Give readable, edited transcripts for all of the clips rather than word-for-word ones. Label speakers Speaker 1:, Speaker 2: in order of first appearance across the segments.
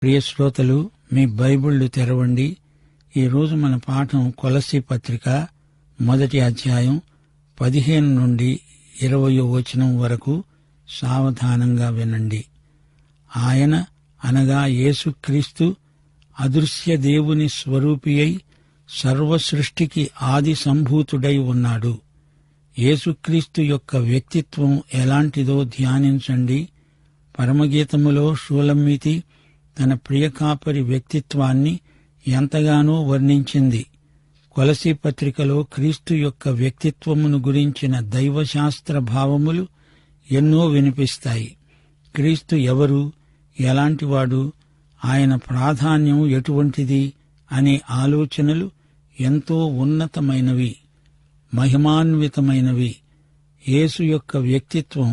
Speaker 1: ప్రియ శ్రోతలు, మీ బైబిళ్లు తెరవండి. ఈరోజు మన పాఠం కొలస్సీ పత్రిక 1వ అధ్యాయం 15 నుండి 20వ వచనం వరకు. సావధానంగా వినండి. ఆయన అనగా యేసుక్రీస్తు అదృశ్య దేవుని స్వరూపి అయి సర్వ సృష్టికి ఆది సంభూతుడై ఉన్నాడు. యేసుక్రీస్తు యొక్క వ్యక్తిత్వం ఎలాంటిదో ధ్యానించండి. పరమగీతములో షూలమ్మీతి తన ప్రియకాపరి వ్యక్తిత్వాన్ని ఎంతగానో వర్ణించింది. కొలసీ పత్రికలో క్రీస్తు యొక్క వ్యక్తిత్వమును గురించిన దైవశాస్త్ర భావములు ఎన్నో వినిపిస్తాయి. క్రీస్తు ఎవరు, ఎలాంటివాడు, ఆయన ప్రాధాన్యం ఎటువంటిది అనే ఆలోచనలు ఎంతో ఉన్నతమైనవి, మహిమాన్వితమైనవి. యేసు యొక్క వ్యక్తిత్వం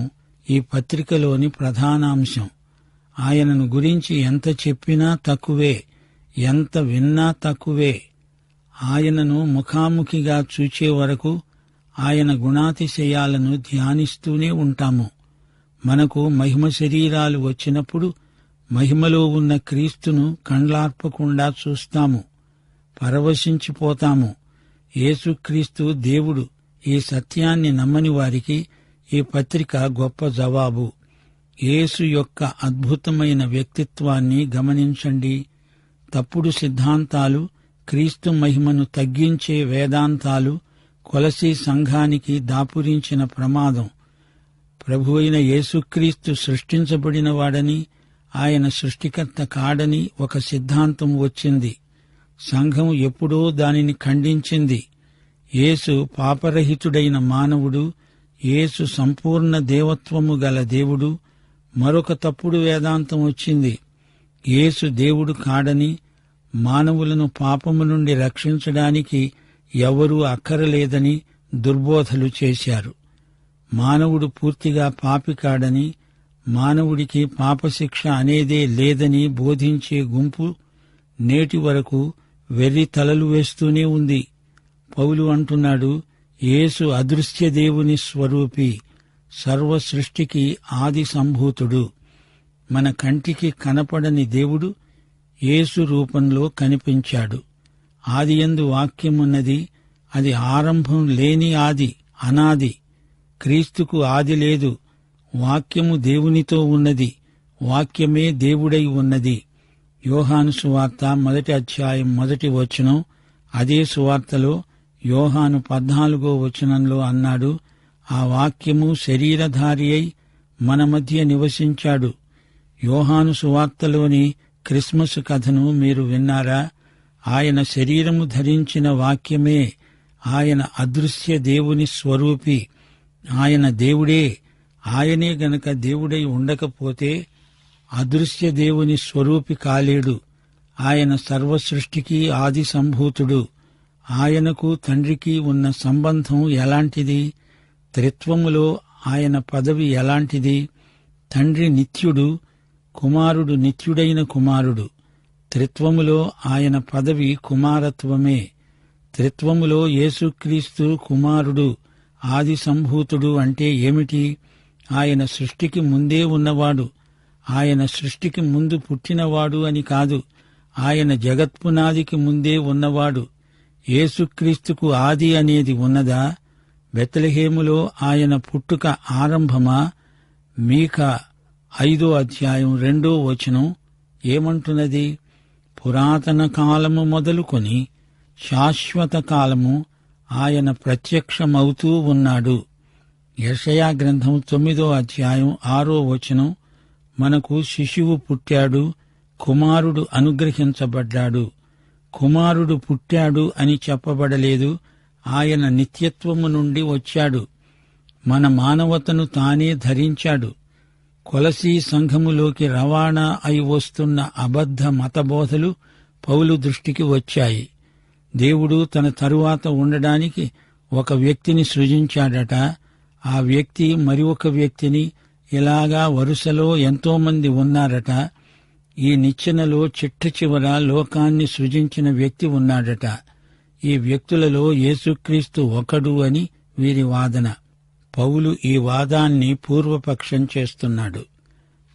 Speaker 1: ఈ పత్రికలోని ప్రధానాంశం. ఆయనను గురించి ఎంత చెప్పినా తక్కువే, ఎంత విన్నా తక్కువే. ఆయనను ముఖాముఖిగా చూచే వరకు ఆయన గుణాతిశయాలను ధ్యానిస్తూనే ఉంటాము. మనకు మహిమ శరీరాలు వచ్చినప్పుడు మహిమలో ఉన్న క్రీస్తును కండ్లార్పకుండా చూస్తాము, పరవశించిపోతాము. యేసుక్రీస్తు దేవుడు. ఈ సత్యాన్ని నమ్మని వారికి ఈ పత్రిక గొప్ప జవాబు. యేసు యొక్క అద్భుతమైన వ్యక్తిత్వాన్ని గమనించండి. తప్పుడు సిద్ధాంతాలు, క్రీస్తు మహిమను తగ్గించే వేదాంతాలు కొలసీ సంఘానికి దాపురించిన ప్రమాదం. ప్రభువైన యేసుక్రీస్తు సృష్టించబడినవాడని, ఆయన సృష్టికర్త కాడని ఒక సిద్ధాంతం వచ్చింది. సంఘం ఎప్పుడో దానిని ఖండించింది. యేసు పాపరహితుడైన మానవుడు, యేసు సంపూర్ణ దేవత్వము గల దేవుడు. మరొక తప్పుడు వేదాంతం వచ్చింది. యేసు దేవుడు కాడని, మానవులను పాపము నుండి రక్షించడానికి ఎవరూ అక్కరలేదని దుర్బోధలు చేశారు. మానవుడు పూర్తిగా పాపి కాడని, మానవుడికి పాపశిక్ష అనేదే లేదని బోధించే గుంపు నేటి వరకు వెర్రి తలలు వేస్తూనే ఉంది. పౌలు అంటున్నాడు, యేసు అదృశ్య దేవుని స్వరూపి, సర్వ సృష్టికి ఆది సంభూతుడు. మన కంటికి కనపడని దేవుడు యేసు రూపంలో కనిపించాడు. ఆదియందు వాక్యమున్నది, అది ఆరంభం లేని ఆది, అనాది. క్రీస్తుకు ఆది లేదు. వాక్యము దేవునితో ఉన్నది, వాక్యమే దేవుడై ఉన్నది. యోహాను సువార్త 1వ అధ్యాయం 1వ వచనం. అదే సువార్తలో యోహాను 14వ వచనంలో అన్నాడు, ఆ వాక్యము శరీరధారి అయి మన మధ్య నివసించాడు. యోహాను సువార్తలోని క్రిస్మస్ కథను మీరు విన్నారా? ఆయన శరీరము ధరించిన వాక్యమే. ఆయన అదృశ్య దేవుని స్వరూపి. ఆయన దేవుడే. ఆయనే గనక దేవుడై ఉండకపోతే అదృశ్య దేవుని స్వరూపి కాలేడు. ఆయన సర్వసృష్టికి ఆది సంభూతుడు. ఆయనకు తండ్రికి ఉన్న సంబంధం ఎలాంటిది? త్రిత్వములో ఆయన పదవి ఎలాంటిది? తండ్రి నిత్యుడు, కుమారుడు నిత్యుడైన కుమారుడు. త్రిత్వములో ఆయన పదవి కుమారత్వమే. త్రిత్వములో యేసుక్రీస్తు కుమారుడు, ఆది సంభూతుడు అంటే ఏమిటి? ఆయన సృష్టికి ముందే ఉన్నవాడు. ఆయన సృష్టికి ముందు పుట్టినవాడు అని కాదు. ఆయన జగత్పునాదికి ముందే ఉన్నవాడు. యేసుక్రీస్తుకు ఆది అనేది ఉన్నదా? బెత్లెహేములో ఆయన పుట్టుక ఆరంభమా? మీకా 5వ అధ్యాయం 2వ వచనం ఏమంటున్నది? పురాతన కాలము మొదలుకొని శాశ్వత కాలము ఆయన ప్రత్యక్షమవుతూ ఉన్నాడు. యెషయా గ్రంథం 9వ అధ్యాయం 6వ వచనం, మనకు శిశువు పుట్టాడు, కుమారుడు అనుగ్రహించబడ్డాడు. కుమారుడు పుట్టాడు అని చెప్పబడలేదు. ఆయన నిత్యత్వము నుండి వచ్చాడు. మన మానవతను తానే ధరించాడు. కొలసీ సంఘములోకి రవాణా అయి వస్తున్న అబద్ధ మతబోధలు పౌలు దృష్టికి వచ్చాయి. దేవుడు తన తరువాత ఉండడానికి ఒక వ్యక్తిని సృజించాడట. ఆ వ్యక్తి మరి ఒక వ్యక్తిని, ఇలాగా వరుసలో ఎంతోమంది ఉన్నారట. ఈ నిచ్చెనలో చిట్ట చివర లోకాన్ని సృజించిన వ్యక్తి ఉన్నాడట. ఈ వ్యక్తులలో యేసుక్రీస్తు ఒకడు అని వీరి వాదన. పౌలు ఈ వాదాన్ని పూర్వపక్షం చేస్తున్నాడు.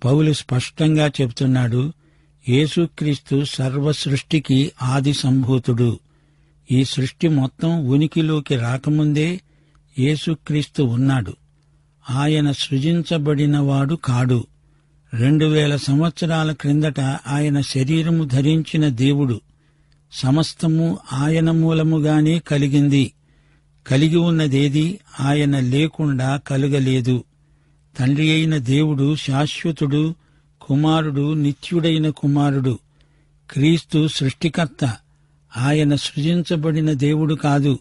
Speaker 1: పౌలు స్పష్టంగా చెబుతున్నాడు, యేసుక్రీస్తు సర్వ సృష్టికి ఆది సంభూతుడు. ఈ సృష్టి మొత్తం ఉనికిలోకి రాకముందే యేసుక్రీస్తు ఉన్నాడు. ఆయన సృజించబడినవాడు కాడు. 2000 సంవత్సరాల క్రిందట ఆయన శరీరము ధరించిన దేవుడు. సమస్తము ఆయన మూలముగానే కలిగింది. కలిగి ఉన్నదేది ఆయన లేకుండా కలుగలేదు. తండ్రి అయిన దేవుడు శాశ్వతుడు, కుమారుడు నిత్యుడైన కుమారుడు. క్రీస్తు సృష్టికర్త. ఆయన సృజించబడిన దేవుడు కాదు.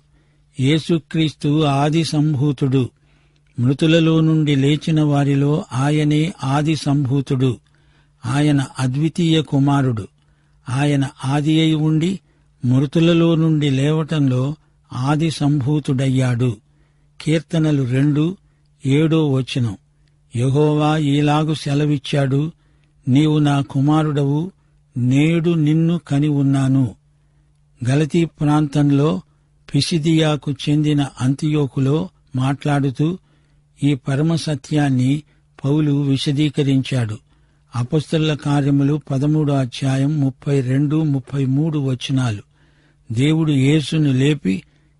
Speaker 1: యేసుక్రీస్తు ఆది సంభూతుడు. మృతులలో నుండి లేచిన వారిలో ఆయనే ఆది సంభూతుడు. ఆయన అద్వితీయ కుమారుడు. ఆయన ఆది అయి ఉండి మృతులలో నుండి లేవటంలో ఆది సంభూతుడయ్యాడు. కీర్తనలు 2:7 యెహోవా ఈలాగు సెలవిచ్చాడు, నీవు నా కుమారుడవు, నేడు నిన్ను కని ఉన్నాను. గలతీ ప్రాంతంలో పిసిదియాకు చెందిన అంతియోకులో మాట్లాడుతూ ఈ పరమ సత్యాన్ని పౌలు విశదీకరించాడు. అపొస్తలుల కార్యములు 13:32-33 దేవుడు యేసును లేపి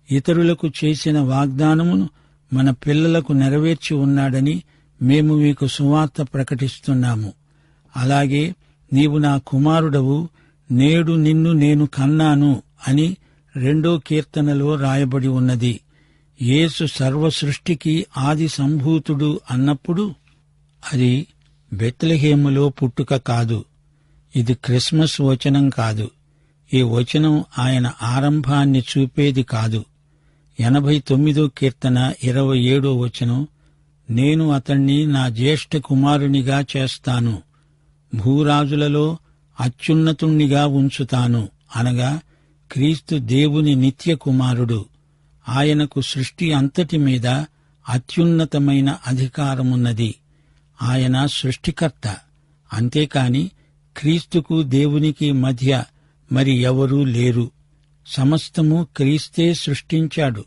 Speaker 1: ఇతరులకు చేసిన వాగ్దానమును మన పిల్లలకు నెరవేర్చి ఉన్నాడని మేము మీకు సువార్త ప్రకటిస్తున్నాము. అలాగే నీవు నా కుమారుడవు, నేడు నిన్ను నేను కన్నాను అని 2వ కీర్తనలో రాయబడి ఉన్నది. యేసు సర్వ సృష్టికి ఆది సంభూతుడు అన్నప్పుడు అది బెత్లెహేములో పుట్టుక కాదు. ఇది క్రిస్మస్ వచనం కాదు. ఈ వచనం ఆయన ఆరంభాన్ని చూపేది కాదు. 89వ కీర్తన 27 నేను అతణ్ణి నా జ్యేష్ఠ కుమారునిగా చేస్తాను, భూరాజులలో అత్యున్నతుణ్ణిగా ఉంచుతాను. అనగా క్రీస్తు దేవుని నిత్య కుమారుడు. ఆయనకు సృష్టి అంతటి మీద అత్యున్నతమైన అధికారమున్నది. ఆయన సృష్టికర్త. అంతేకాని క్రీస్తుకు దేవునికి మధ్య మరి ఎవరూ లేరు. సమస్తము క్రీస్తే సృష్టించాడు.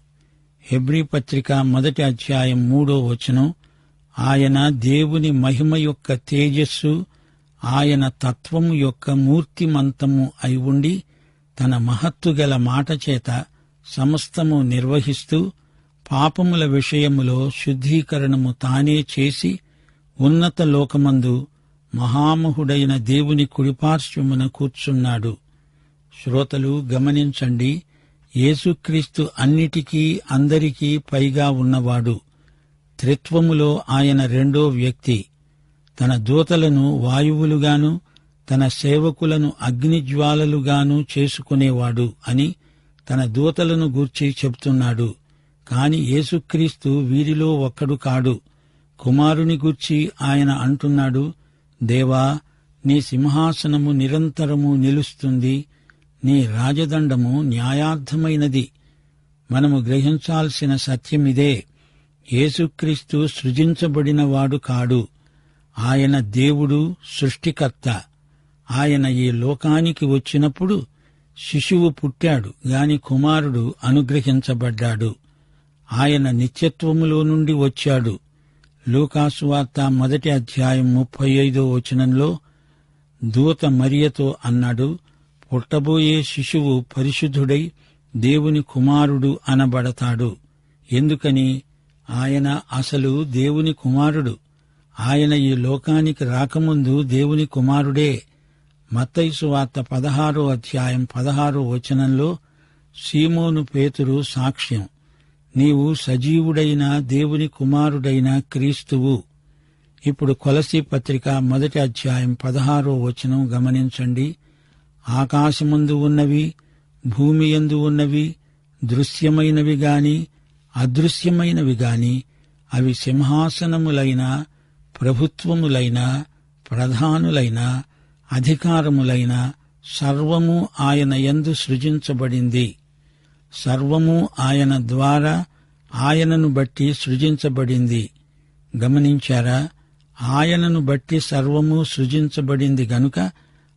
Speaker 1: హెబ్రీ పత్రిక 1:3 ఆయన దేవుని మహిమ యొక్క తేజస్సు, ఆయన తత్వము యొక్క మూర్తిమంతము అయి ఉండి తన మహత్తుగల మాట చేత సమస్తము నిర్వహిస్తూ పాపముల విషయములో శుద్ధీకరణము తానే చేసి ఉన్నత లోకమందు మహామహుడైన దేవుని కుడిపార్శ్వమున కూర్చున్నాడు. శ్రోతలు గమనించండి, యేసుక్రీస్తు అన్నిటికీ అందరికీ పైగా ఉన్నవాడు. త్రిత్వములో ఆయన 2వ వ్యక్తి. తన దూతలను వాయువులుగాను తన సేవకులను అగ్నిజ్వాలలుగాను చేసుకునేవాడు అని తన దూతలను గూర్చి చెప్తున్నాడు. కాని యేసుక్రీస్తు వీరిలో ఒక్కడు కాడు. కుమారుని గూర్చి ఆయన అంటున్నాడు, దేవా, నీ సింహాసనము నిరంతరము నిలుస్తుంది, నీ రాజదండము న్యాయార్థమైనది. మనము గ్రహించాల్సిన సత్యమిదే. యేసుక్రీస్తు సృజించబడినవాడు కాడు. ఆయన దేవుడు, సృష్టికర్త. ఆయన ఈ లోకానికి వచ్చినప్పుడు శిశువు పుట్టాడు గాని కుమారుడు అనుగ్రహించబడ్డాడు. ఆయన నిత్యత్వములో నుండి వచ్చాడు. లూకాసు వార్త 1:35 దూత మరియతో అన్నాడు, పుట్టబోయే శిశువు పరిశుద్ధుడై దేవుని కుమారుడు అనబడతాడు. ఎందుకని? ఆయన అసలు దేవుని కుమారుడు. ఆయన ఈ లోకానికి రాకముందు దేవుని కుమారుడే. మత్తయి సువార్త 16:16 సీమోను పేతురు సాక్ష్యం, నీవు సజీవుడైన దేవుని కుమారుడైన క్రీస్తువు. ఇప్పుడు కొలసీ పత్రిక 1:16 గమనించండి. ఆకాశమందు ఉన్నవి, భూమి యందు ఉన్నవి, దృశ్యమైనవి గాని అదృశ్యమైనవి గాని, అవి సింహాసనములైన, ప్రభుత్వములైన, ప్రధానులైన, అధికారములైన సర్వము ఆయన యందు సృజించబడింది. సర్వము ఆయన ద్వారా, ఆయనను బట్టి సృజించబడింది. గమనించారా? ఆయనను బట్టి సర్వము సృజించబడింది గనుక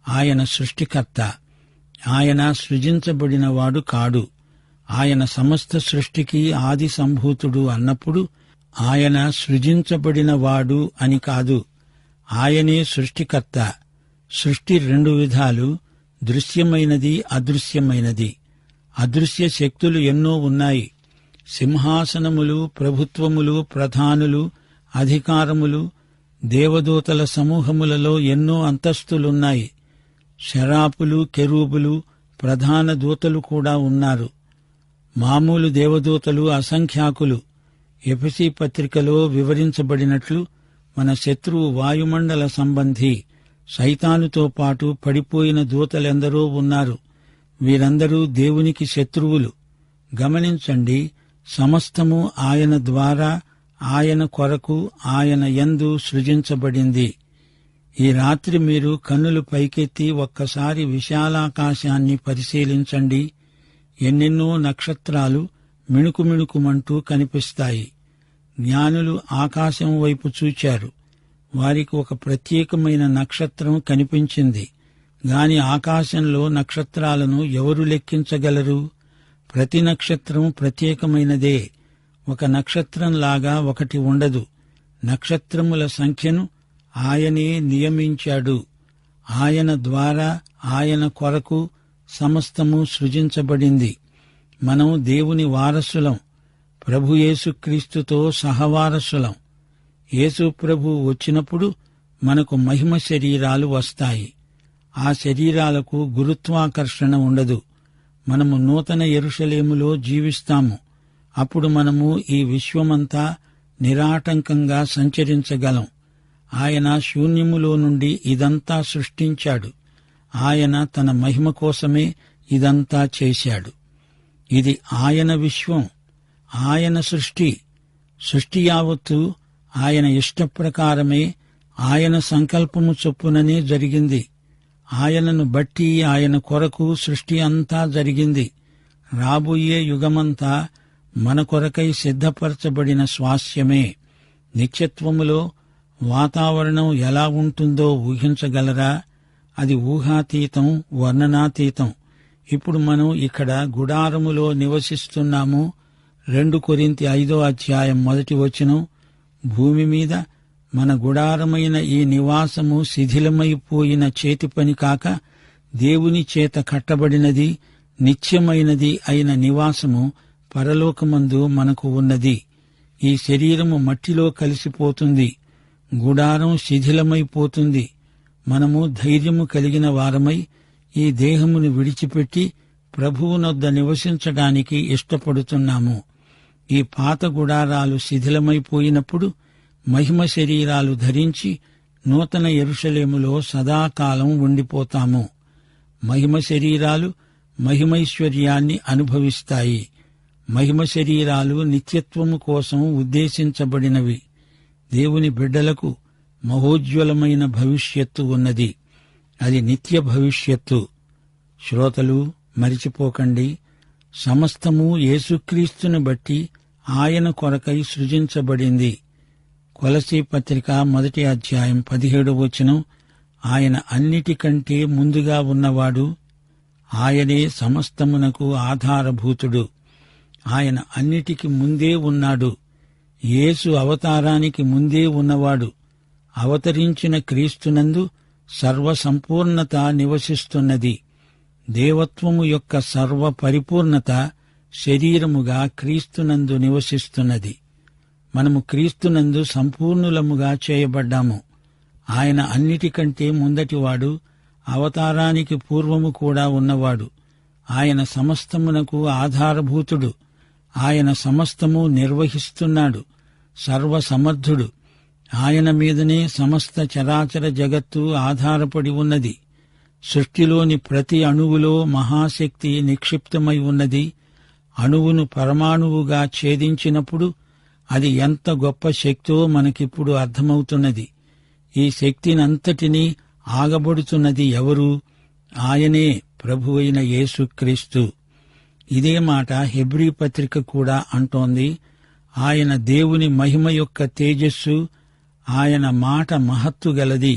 Speaker 1: ఆయన సృష్టికర్త. ఆయన సృజించబడినవాడు కాడు. ఆయన సమస్త సృష్టికి ఆది సంభూతుడు అన్నప్పుడు ఆయన సృజించబడినవాడు అని కాదు. ఆయనే సృష్టికర్త. సృష్టి రెండు విధాలు, దృశ్యమైనది, అదృశ్యమైనది. అదృశ్య శక్తులు ఎన్నో ఉన్నాయి. సింహాసనములు, ప్రభుత్వములు, ప్రధానులు, అధికారములు, దేవదూతల సమూహములలో ఎన్నో అంతస్తులున్నాయి. శరాపులు, కెరూబులు, ప్రధాన దూతలు కూడా ఉన్నారు. మామూలు దేవదూతలు అసంఖ్యాకులు. ఎఫెసీ పత్రికలో వివరించబడినట్లు మన శత్రువు వాయుమండల సంబంధి సైతానుతో పాటు పడిపోయిన దూతలెందరో ఉన్నారు. వీరందరూ దేవునికి శత్రువులు. గమనించండి, సమస్తము ఆయన ద్వారా, ఆయన కొరకు, ఆయన యందు సృజించబడింది. ఈ రాత్రి మీరు కన్నులు పైకెత్తి ఒక్కసారి విశాలాకాశాన్ని పరిశీలించండి. ఎన్నెన్నో నక్షత్రాలు మిణుకుమిణుకుమంటూ కనిపిస్తాయి. జ్ఞానులు ఆకాశం వైపు చూచారు. వారికి ఒక ప్రత్యేకమైన నక్షత్రం కనిపించింది. గాని ఆకాశంలో నక్షత్రాలను ఎవరు లెక్కించగలరు? ప్రతి నక్షత్రం ప్రత్యేకమైనదే. ఒక నక్షత్రంలాగా ఒకటి ఉండదు. నక్షత్రముల సంఖ్యను ఆయనే నియమించాడు. ఆయన ద్వారా, ఆయన కొరకు సమస్తము సృజించబడింది. మనం దేవుని వారసులం, ప్రభు యేసుక్రీస్తుతో సహవారసులం. యేసు ప్రభు వచ్చినప్పుడు మనకు మహిమ శరీరాలు వస్తాయి. ఆ శరీరాలకు గురుత్వాకర్షణ ఉండదు. మనము నూతన యెరూషలేములో జీవిస్తాము. అప్పుడు మనము ఈ విశ్వమంతా నిరాటంకంగా సంచరించగలం. ఆయన శూన్యములో నుండి ఇదంతా సృష్టించాడు. ఆయన తన మహిమ కోసమే ఇదంతా చేశాడు. ఇది ఆయన విశ్వం, ఆయన సృష్టి. సృష్టి యావత్తు ఆయన ఇష్టప్రకారమే, ఆయన సంకల్పము చొప్పుననే జరిగింది. ఆయనను బట్టి, ఆయన కొరకు సృష్టి అంతా జరిగింది. రాబోయే యుగమంతా మన కొరకై సిద్ధపరచబడిన స్వాస్యమే. నిత్యత్వములో వాతావరణం ఎలా ఉంటుందో ఊహించగలరా? అది ఊహాతీతం, వర్ణనాతీతం. ఇప్పుడు మనం ఇక్కడ గుడారములో నివసిస్తున్నాము. 2 కొరింథీ 5:1 భూమి మీద మన గుడారమైన ఈ నివాసము శిథిలమైపోయిన చేతి పని కాక దేవుని చేత కట్టబడినది, నిత్యమైనది అయిన నివాసము పరలోకమందు మనకు ఉన్నది. ఈ శరీరము మట్టిలో కలిసిపోతుంది. గుడారం శిథిలమైపోతుంది. మనము ధైర్యము కలిగిన వారమై ఈ దేహమును విడిచిపెట్టి ప్రభువునొద్ద నివసించడానికి ఇష్టపడుతున్నాము. ఈ పాత గుడారాలు శిథిలమైపోయినప్పుడు మహిమ శరీరాలు ధరించి నూతన యెరూషలేములో సదాకాలం ఉండిపోతాము. మహిమ శరీరాలు మహిమైశ్వర్యాన్ని అనుభవిస్తాయి. మహిమ శరీరాలు నిత్యత్వము కోసం ఉద్దేశించబడినవి. దేవుని బిడ్డలకు మహోజ్వలమైన భవిష్యత్తు ఉన్నది. అది నిత్య భవిష్యత్తు. శ్రోతలు, మరిచిపోకండి, సమస్తము యేసుక్రీస్తుని బట్టి ఆయన కొరకై సృజించబడింది. కొలసీ పత్రిక 1:17 ఆయన అన్నిటికంటే ముందుగా ఉన్నవాడు. ఆయనే సమస్తమునకు ఆధారభూతుడు. ఆయన అన్నిటికి ముందే ఉన్నాడు. యేసు అవతారానికి ముందే ఉన్నవాడు. అవతరించిన క్రీస్తునందు సర్వసంపూర్ణత నివసిస్తున్నది. దేవత్వము యొక్క సర్వ పరిపూర్ణత శరీరముగా క్రీస్తునందు నివసిస్తున్నది. మనము క్రీస్తునందు సంపూర్ణులముగా చేయబడ్డాము. ఆయన అన్నిటికంటే ముందటివాడు, అవతారానికి పూర్వము కూడా ఉన్నవాడు. ఆయన సమస్తమునకు ఆధారభూతుడు. ఆయన సమస్తము నిర్వహిస్తున్నాడు. సర్వసమర్థుడు. ఆయన మీదనే సమస్త చరాచర జగత్తు ఆధారపడి ఉన్నది. సృష్టిలోని ప్రతి అణువులో మహాశక్తి నిక్షిప్తమై ఉన్నది. అణువును పరమాణువుగా ఛేదించినప్పుడు అది ఎంత గొప్ప శక్తో మనకిప్పుడు అర్థమవుతున్నది. ఈ శక్తినంతటినీ ఆగబడుతున్నది ఎవరు? ఆయనే, ప్రభువైన యేసుక్రీస్తు. ఇదే మాట హెబ్రీ పత్రిక కూడా అంటోంది. ఆయన దేవుని మహిమ యొక్క తేజస్సు, ఆయన మాట మహత్తు గలది.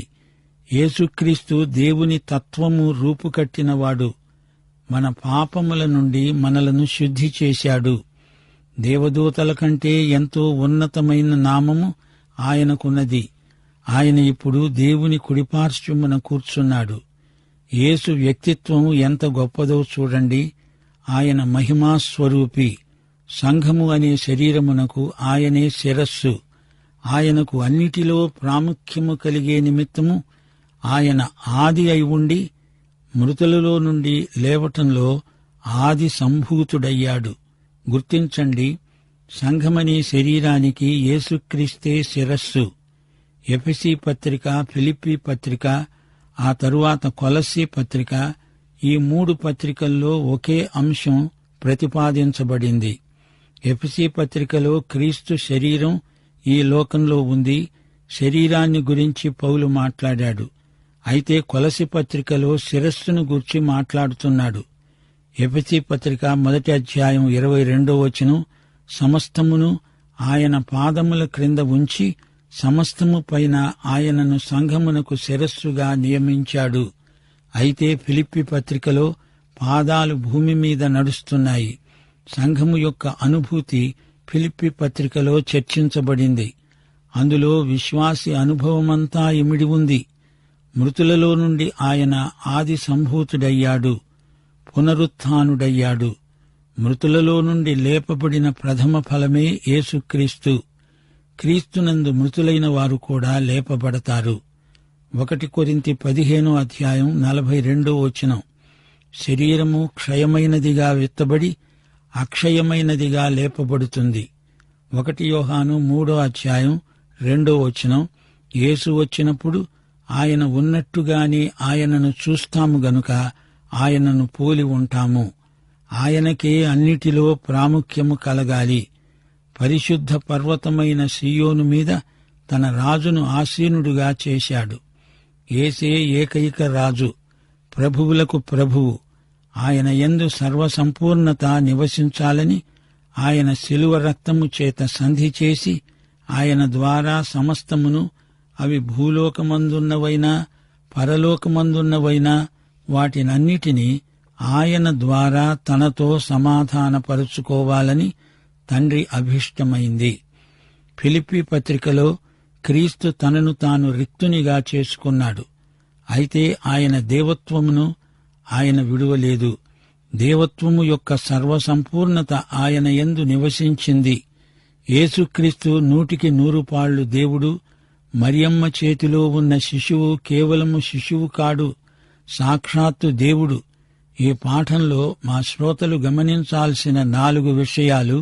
Speaker 1: యేసుక్రీస్తు దేవుని తత్వము రూపుకట్టినవాడు. మన పాపముల నుండి మనలను శుద్ధి చేశాడు. దేవదూతల కంటే ఎంతో ఉన్నతమైన నామము ఆయనకున్నది. ఆయన ఇప్పుడు దేవుని కుడిపార్శ్వమున కూర్చున్నాడు. యేసు వ్యక్తిత్వం ఎంత గొప్పదో చూడండి. ఆయన మహిమాస్వరూపి. సంఘము అనే శరీరమునకు ఆయనే శిరస్సు. ఆయనకు అన్నిటిలో ప్రాముఖ్యము కలిగే నిమిత్తము ఆయన ఆది అయి ఉండి మృతులలో నుండి లేవటంలో ఆది సంభూతుడయ్యాడు. గుర్తించండి, సంఘమనే శరీరానికి యేసుక్రీస్తే శిరస్సు. ఎఫెసీ పత్రిక, ఫిలిప్పీ పత్రిక, ఆ తరువాత కొలస్సీ పత్రిక, ఈ 3 పత్రికల్లో ఒకే అంశం ప్రతిపాదించబడింది. ఎఫెసీ పత్రికలో క్రీస్తు శరీరం ఈ లోకంలో ఉంది. శరీరాన్ని గురించి పౌలు మాట్లాడాడు. అయితే కొలస్సీ పత్రికలో శిరస్సును గూర్చి మాట్లాడుతున్నాడు. ఎఫెసీ పత్రిక 1 అధ్యాయం 22వ వచనం, సమస్తమును ఆయన పాదముల క్రింద ఉంచి సమస్తము పైన ఆయనను సంఘమునకు శిరస్సుగా నియమించాడు. అయితే ఫిలిప్పీ పత్రికలో పాదాలు భూమి మీద నడుస్తున్నాయి. సంఘము యొక్క అనుభూతి ఫిలిప్పీ పత్రికలో చర్చించబడింది. అందులో విశ్వాసి అనుభవమంతా ఇమిడి ఉంది. మృతులలో నుండి ఆయన ఆది సంభూతుడయ్యాడు, పునరుత్థానుడయ్యాడు. మృతులలో నుండి లేపబడిన ప్రథమ ఫలమే యేసుక్రీస్తు. క్రీస్తునందు మృతులైన వారు కూడా లేపబడతారు. 1 కొరింథీ 15వ అధ్యాయం 42వ వచనం. శరీరము క్షయమైనదిగా విత్తబడి అక్షయమైనదిగా లేపబడుతుంది. 1 యోహాను 3వ అధ్యాయం 2వ వచనం. యేసు వచ్చినప్పుడు ఆయన ఉన్నట్టుగానే ఆయనను చూస్తాము గనుక ఆయనను పోలి ఉంటాము. ఆయనకే అన్నిటిలో ప్రాముఖ్యము కలగాలి. పరిశుద్ధ పర్వతమైన సీయోను మీద తన రాజును ఆసీనుడుగా చేశాడు. యేసే ఏకైక రాజు, ప్రభువులకు ప్రభువు. ఆయన యందు సర్వసంపూర్ణత నివసించాలని ఆయన శిలువ రక్తము చేత సంధి చేసి ఆయన ద్వారా సమస్తమును, అవి భూలోకమందున్నవైనా పరలోకమందున్నవైనా వాటినన్నిటినీ ఆయన ద్వారా తనతో సమాధానపరుచుకోవాలని తండ్రి అభీష్టమైంది. ఫిలిప్పీ పత్రికలో క్రీస్తు తనను తాను రిక్తునిగా చేసుకున్నాడు. అయితే ఆయన దేవత్వమును ఆయన విడువలేదు. దేవత్వము యొక్క సర్వసంపూర్ణత ఆయన యందు నివసించింది. యేసుక్రీస్తు 100 పాళ్లు దేవుడు. మరియమ్మ చేతిలో ఉన్న శిశువు కేవలము శిశువు కాడు, సాక్షాత్తు దేవుడు. ఈ పాఠంలో మా శ్రోతలు గమనించాల్సిన 4 విషయాలు: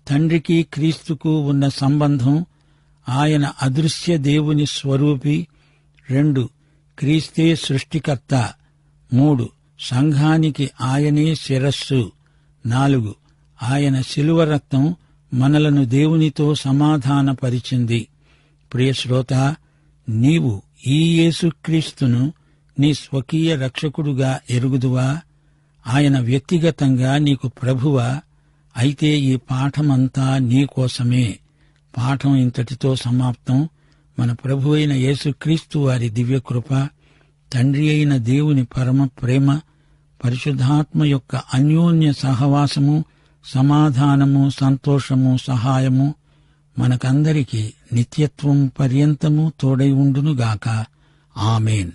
Speaker 1: తండ్రికి క్రీస్తుకు ఉన్న సంబంధం, ఆయన అదృశ్య దేవుని స్వరూపి. 2, క్రీస్తే సృష్టికర్త. 3, సంఘానికి ఆయనే శిరస్సు. 4, ఆయన శిలువ రక్తం మనలను దేవునితో సమాధానపరిచింది. ప్రియ శ్రోత, నీవు ఈ యేసుక్రీస్తును నీ స్వకీయ రక్షకుడుగా ఎరుగుదువా? ఆయన వ్యక్తిగతంగా నీకు ప్రభువా? అయితే ఈ పాఠమంతా నీకోసమే. పాఠం ఇంతటితో సమాప్తం. మన ప్రభు అయిన యేసుక్రీస్తు వారి దివ్యకృప, తండ్రి అయిన దేవుని పరమ ప్రేమ, పరిశుద్ధాత్మ యొక్క అన్యోన్య సహవాసము, సమాధానము, సంతోషము, సహాయము మనకందరికీ నిత్యత్వం పర్యంతము తోడై ఉండునుగాక. ఆమేన్.